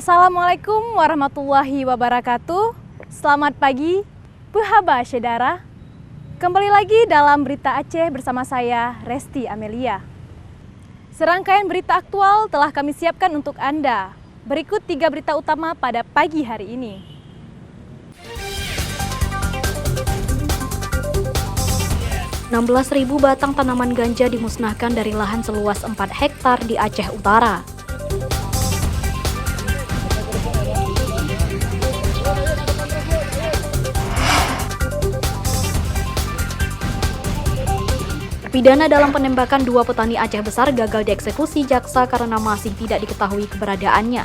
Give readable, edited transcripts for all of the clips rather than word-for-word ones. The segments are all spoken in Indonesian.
Assalamualaikum warahmatullahi wabarakatuh. Selamat pagi, Puhaba Syedara. Kembali lagi dalam Berita Aceh bersama saya, Resti Amelia. Serangkaian berita aktual telah kami siapkan untuk Anda. Berikut 3 berita utama pada pagi hari ini. Ribu batang tanaman ganja dimusnahkan dari lahan seluas 4 hektar di Aceh Utara. Terpidana dalam penembakan 2 petani Aceh Besar gagal dieksekusi jaksa karena masih tidak diketahui keberadaannya.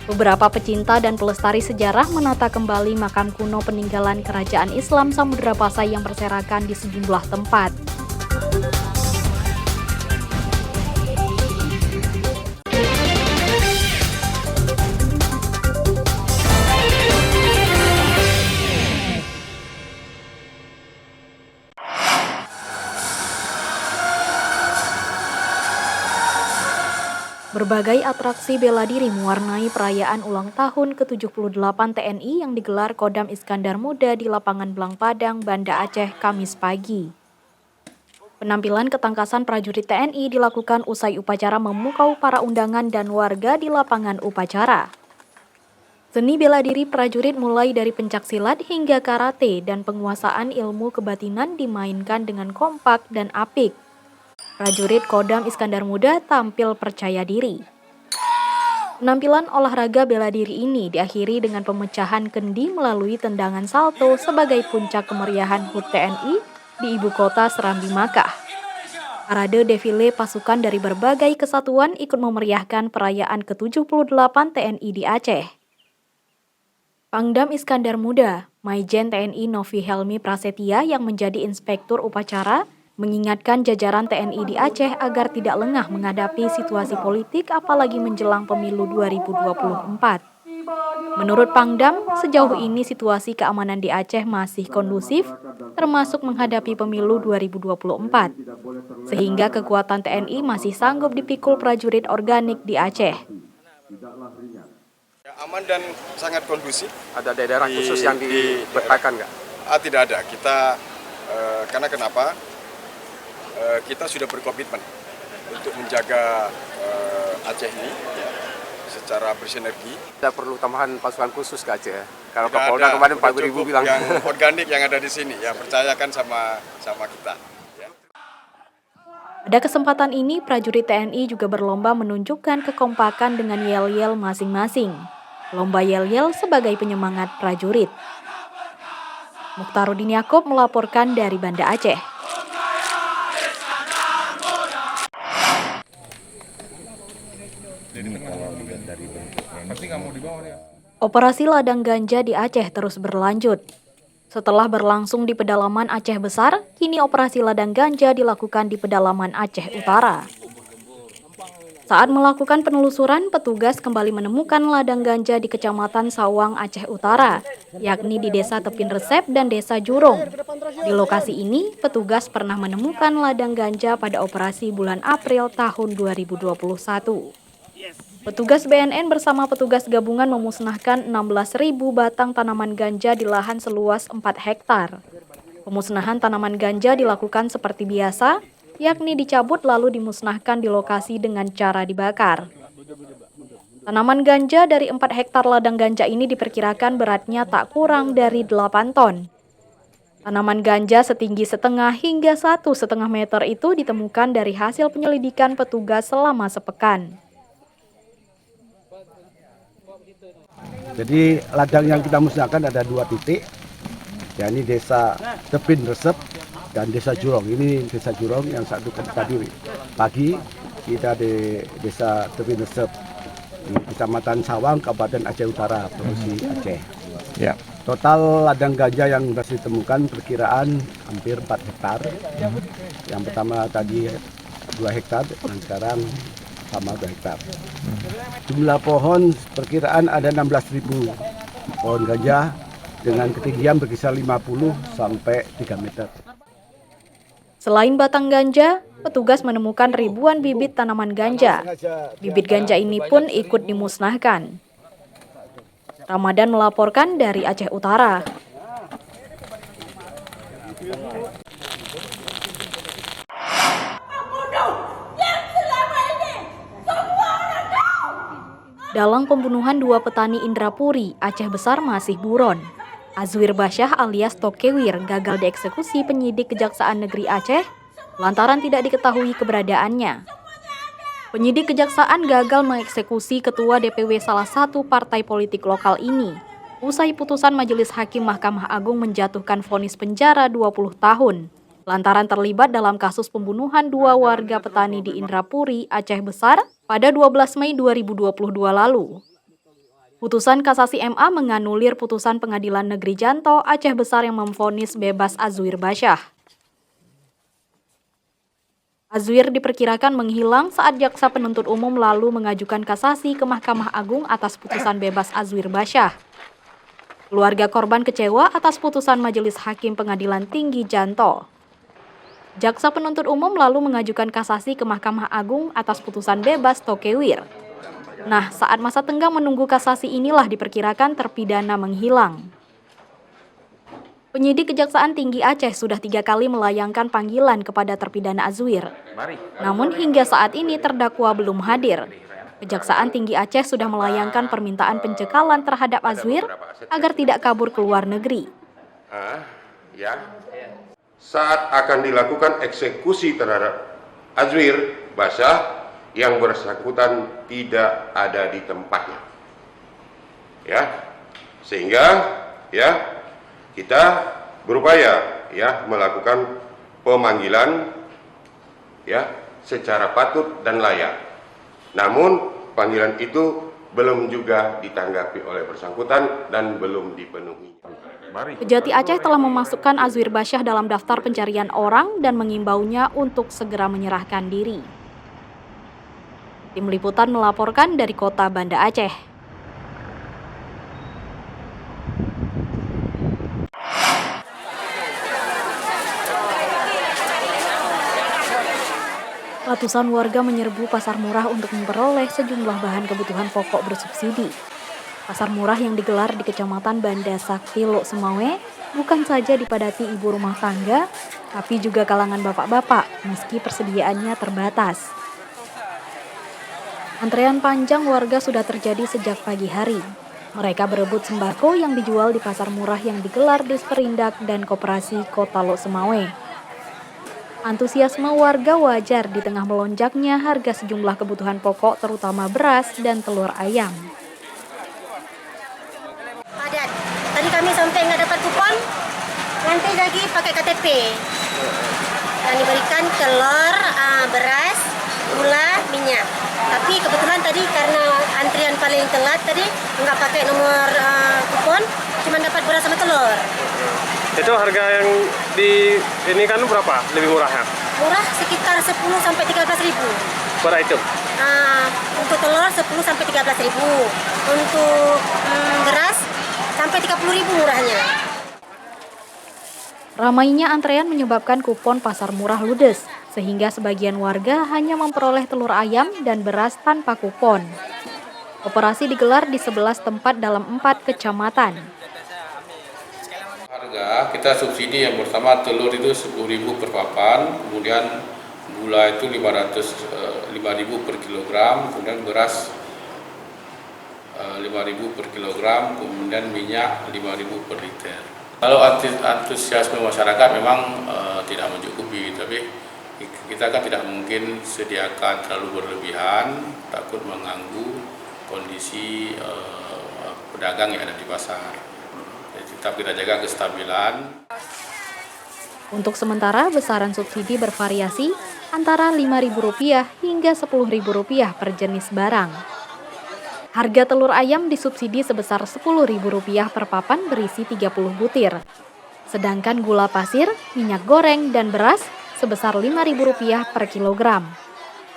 Beberapa pecinta dan pelestari sejarah menata kembali makam kuno peninggalan Kerajaan Islam Samudra Pasai yang berserakan di sejumlah tempat. Berbagai atraksi bela diri mewarnai perayaan ulang tahun ke-78 TNI yang digelar Kodam Iskandar Muda di lapangan Blang Padang, Banda Aceh, Kamis pagi. Penampilan ketangkasan prajurit TNI dilakukan usai upacara memukau para undangan dan warga di lapangan upacara. Seni bela diri prajurit mulai dari pencaksilat hingga karate dan penguasaan ilmu kebatinan dimainkan dengan kompak dan apik. Prajurit Kodam Iskandar Muda tampil percaya diri. Penampilan olahraga bela diri ini diakhiri dengan pemecahan kendi melalui tendangan salto sebagai puncak kemeriahan HUT TNI di ibu kota Serambi Makkah. Parade defile pasukan dari berbagai kesatuan ikut memeriahkan perayaan ke-78 TNI di Aceh. Pangdam Iskandar Muda, Maijen TNI Novi Helmi Prasetya yang menjadi inspektur upacara, mengingatkan jajaran TNI di Aceh agar tidak lengah menghadapi situasi politik apalagi menjelang pemilu 2024. Menurut Pangdam, sejauh ini situasi keamanan di Aceh masih kondusif, termasuk menghadapi pemilu 2024. Sehingga kekuatan TNI masih sanggup dipikul prajurit organik di Aceh. Aman dan sangat kondusif. Ada daerah khusus yang dipetakan nggak? Tidak ada. Karena kenapa? Kita sudah berkomitmen untuk menjaga Aceh ini secara bersinergi. Tidak perlu tambahan pasukan khusus ke Aceh. Kalau Kapolda kemarin 4.000 bilang. Yang organik yang ada di sini, ya percayakan sama kita. Ya. Pada kesempatan ini, prajurit TNI juga berlomba menunjukkan kekompakan dengan yel-yel masing-masing. Lomba yel-yel sebagai penyemangat prajurit. Mukhtaruddin Yaakob melaporkan dari Banda Aceh. Operasi ladang ganja di Aceh terus berlanjut. Setelah berlangsung di pedalaman Aceh Besar, kini operasi ladang ganja dilakukan di pedalaman Aceh Utara. Saat melakukan penelusuran, petugas kembali menemukan ladang ganja di Kecamatan Sawang, Aceh Utara, yakni di Desa Tepin Resep dan Desa Jurong. Di lokasi ini, petugas pernah menemukan ladang ganja pada operasi bulan April tahun 2021. Petugas BNN bersama petugas gabungan memusnahkan 16.000 batang tanaman ganja di lahan seluas 4 hektar. Pemusnahan tanaman ganja dilakukan seperti biasa, yakni dicabut lalu dimusnahkan di lokasi dengan cara dibakar. Tanaman ganja dari 4 hektar ladang ganja ini diperkirakan beratnya tak kurang dari 8 ton. Tanaman ganja setinggi setengah hingga 1,5 meter itu ditemukan dari hasil penyelidikan petugas selama sepekan. Jadi ladang yang kita musnahkan ada 2 titik, yakni Desa Tepin Resep dan Desa Jurong. Ini Desa Jurong yang satu tadi pagi kita di Desa Tepin Resep di Kecamatan Sawang, Kabupaten Aceh Utara, Provinsi Aceh. Ya. Total ladang ganja yang berhasil ditemukan perkiraan hampir 4 hektar. Yang pertama tadi 2 hektar dan sekarang sama 2 hektar. Jumlah pohon perkiraan ada 16.000 pohon ganja dengan ketinggian berkisar 50 sampai 3 meter. Selain batang ganja, petugas menemukan ribuan bibit tanaman ganja. Bibit ganja ini pun ikut dimusnahkan. Ramadan melaporkan dari Aceh Utara. Dalam pembunuhan 2 petani Indrapuri, Aceh Besar masih buron. Azwir Basyah alias Tokewir gagal dieksekusi penyidik Kejaksaan Negeri Aceh lantaran tidak diketahui keberadaannya. Penyidik Kejaksaan gagal mengeksekusi ketua DPW salah satu partai politik lokal ini usai putusan Majelis Hakim Mahkamah Agung menjatuhkan vonis penjara 20 tahun lantaran terlibat dalam kasus pembunuhan 2 warga petani di Indrapuri, Aceh Besar pada 12 Mei 2022 lalu. Putusan kasasi MA menganulir putusan Pengadilan Negeri Janto Aceh Besar yang memvonis bebas Azwir Basyah. Azwir diperkirakan menghilang saat jaksa penuntut umum lalu mengajukan kasasi ke Mahkamah Agung atas putusan bebas Azwir Basyah. Keluarga korban kecewa atas putusan Majelis Hakim Pengadilan Tinggi Janto. Jaksa penuntut umum lalu mengajukan kasasi ke Mahkamah Agung atas putusan bebas Tokewir. Nah, saat masa tenggang menunggu kasasi inilah diperkirakan terpidana menghilang. Penyidik Kejaksaan Tinggi Aceh sudah 3 kali melayangkan panggilan kepada terpidana Azwir. Namun hingga saat ini terdakwa belum hadir. Kejaksaan Tinggi Aceh sudah melayangkan permintaan pencekalan terhadap Azwir agar tidak kabur ke luar negeri. Saat akan dilakukan eksekusi terhadap Azwir Basyah yang bersangkutan tidak ada di tempatnya, sehingga kita berupaya melakukan pemanggilan secara patut dan layak. Namun panggilan itu belum juga ditanggapi oleh bersangkutan dan belum dipenuhi. Kejati Aceh telah memasukkan Azwir Basyah dalam daftar pencarian orang dan mengimbaunya untuk segera menyerahkan diri. Tim Liputan melaporkan dari kota Banda Aceh. Ratusan warga menyerbu pasar murah untuk memperoleh sejumlah bahan kebutuhan pokok bersubsidi. Pasar murah yang digelar di Kecamatan Banda Sakti, Lok Semawe bukan saja dipadati ibu rumah tangga, tapi juga kalangan bapak-bapak meski persediaannya terbatas. Antrean panjang warga sudah terjadi sejak pagi hari. Mereka berebut sembako yang dijual di pasar murah yang digelar di Sperindak dan Koperasi Kota Lok Semawe. Antusiasme warga wajar di tengah melonjaknya harga sejumlah kebutuhan pokok terutama beras dan telur ayam. Padat. Tadi kami sampai nggak dapat kupon, nanti lagi pakai KTP. Yang diberikan telur, beras, gula, minyak. Tapi kebetulan tadi karena antrian paling telat tadi nggak pakai nomor kupon, cuma dapat beras sama telur. Itu harga yang di ini kan berapa? Lebih murahnya? Murah sekitar 10 sampai 13.000. Per item? Untuk telur 10 sampai 13.000. Untuk beras sampai 30.000 murahnya. Ramainya antrean menyebabkan kupon pasar murah ludes, sehingga sebagian warga hanya memperoleh telur ayam dan beras tanpa kupon. Operasi digelar di 11 tempat dalam 4 kecamatan. Harga kita subsidi yang pertama telur itu 10.000 per papan, kemudian gula itu 5.000 per kilogram, kemudian beras 5.000 per kilogram, kemudian minyak 5.000 per liter. Kalau antusiasme masyarakat memang tidak mencukupi, tapi kita kan tidak mungkin sediakan terlalu berlebihan, takut mengganggu kondisi pedagang yang ada di pasar. Tetap kita jaga kestabilan. Untuk sementara, besaran subsidi bervariasi antara Rp5.000 hingga Rp10.000 per jenis barang. Harga telur ayam disubsidi sebesar Rp10.000 per papan berisi 30 butir. Sedangkan gula pasir, minyak goreng, dan beras sebesar Rp5.000 per kilogram.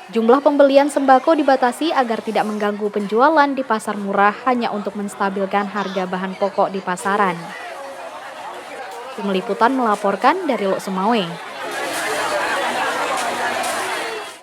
Jumlah pembelian sembako dibatasi agar tidak mengganggu penjualan di pasar murah hanya untuk menstabilkan harga bahan pokok di pasaran. Tim Liputan melaporkan dari Lok Sumawe.